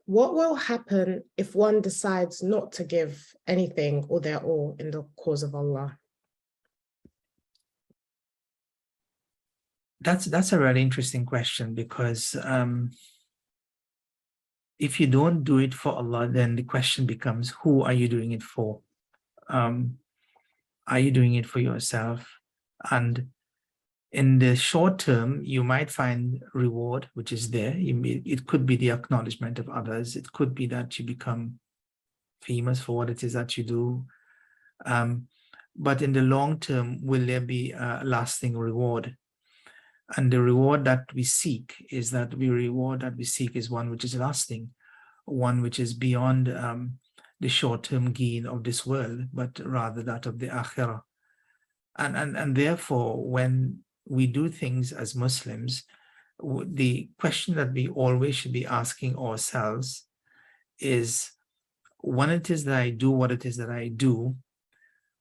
what will happen if one decides not to give anything or their all in the cause of Allah? That's a really interesting question, because if you don't do it for Allah, then the question becomes, who are you doing it for? Are you doing it for yourself? And in the short term, you might find reward, which is there. It could be the acknowledgement of others. It could be that you become famous for what it is that you do. But in the long term, will there be a lasting reward? And the reward that we seek is that one which is lasting, one which is beyond the short-term gain of this world, but rather that of the akhirah. And therefore, when we do things as Muslims, the question that we always should be asking ourselves is, when it is that I do what it is that I do,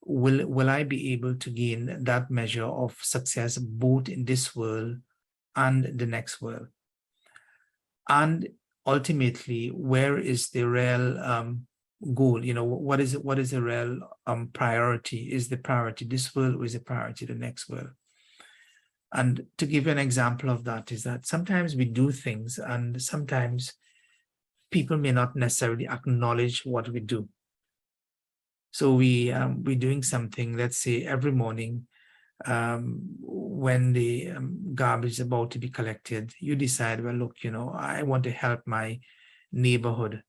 will I be able to gain that measure of success both in this world and the next world? And ultimately, where is the real goal? What is the real priority? Is the priority this world, or is the priority the next world? And to give you an example of that is that sometimes we do things, and sometimes people may not necessarily acknowledge what we do. So we're doing something, let's say every morning, when the garbage is about to be collected, you decide, well, look, I want to help my neighborhood.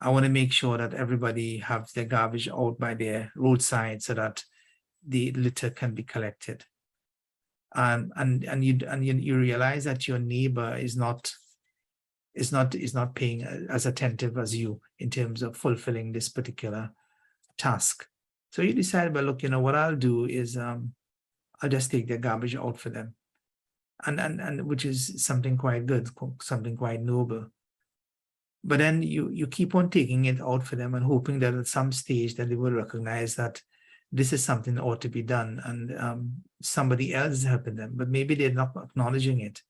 I want to make sure that everybody has their garbage out by their roadside so that the litter can be collected. And you realize that your neighbor is not paying as attentive as you in terms of fulfilling this particular task. So you decide, well, look, what I'll do is I'll just take their garbage out for them, and which is something quite good, something quite noble. But then you keep on taking it out for them and hoping that at some stage that they will recognize that this is something that ought to be done, and somebody else is helping them, but maybe they're not acknowledging it.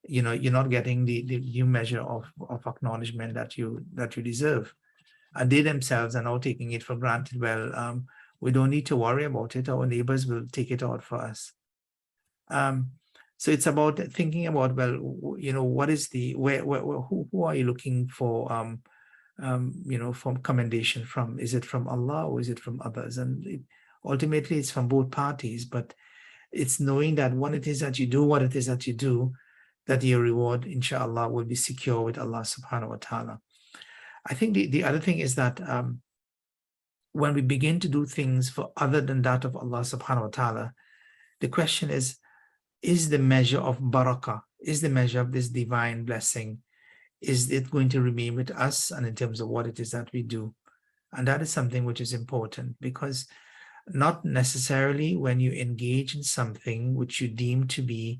You're not getting the due measure of acknowledgement that you deserve. And they themselves are now taking it for granted. Well, we don't need to worry about it. Our neighbors will take it out for us. So it's about thinking about, well, what is who are you looking for, from commendation from? Is it from Allah or is it from others? And ultimately, it's from both parties. But it's knowing that when it is that you do what it is that you do, that your reward, inshallah, will be secure with Allah subhanahu wa ta'ala. I think the other thing is that when we begin to do things for other than that of Allah subhanahu wa ta'ala, the question is the measure of barakah, is the measure of this divine blessing, is it going to remain with us and in terms of what it is that we do? And that is something which is important, because not necessarily when you engage in something which you deem to be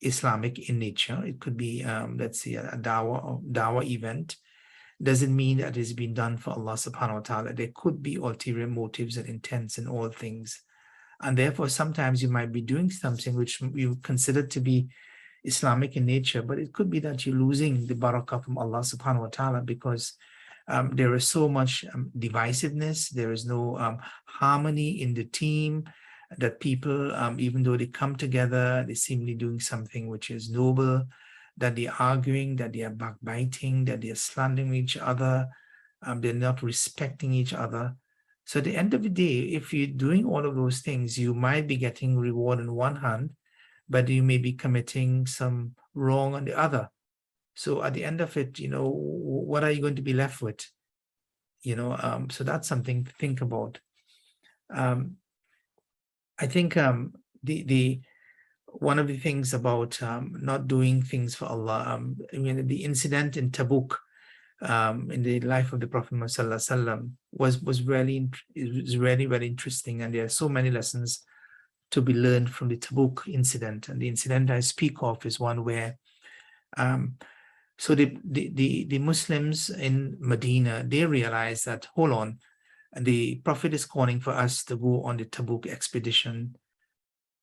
Islamic in nature, it could be, let's say, a dawah event, doesn't mean that it's been done for Allah subhanahu wa ta'ala. There could be ulterior motives and intents in all things. And therefore, sometimes you might be doing something which you consider to be Islamic in nature, but it could be that you're losing the barakah from Allah subhanahu wa ta'ala, because there is so much divisiveness, there is no harmony in the team, that people, even though they come together, they're seemingly doing something which is noble, that they're arguing, that they are backbiting, that they're slandering each other, they're not respecting each other. So at the end of the day, if you're doing all of those things, you might be getting reward on one hand, but you may be committing some wrong on the other. So at the end of it, what are you going to be left with? So that's something to think about. I think the one of the things about not doing things for Allah, the incident in Tabuk, in the life of the Prophet Muhammad Sallallahu Alaihi Wasallam was really very interesting, and there are so many lessons to be learned from the Tabuk incident. And the incident I speak of is one where so the Muslims in Medina, they realized that, hold on, the Prophet is calling for us to go on the Tabuk expedition,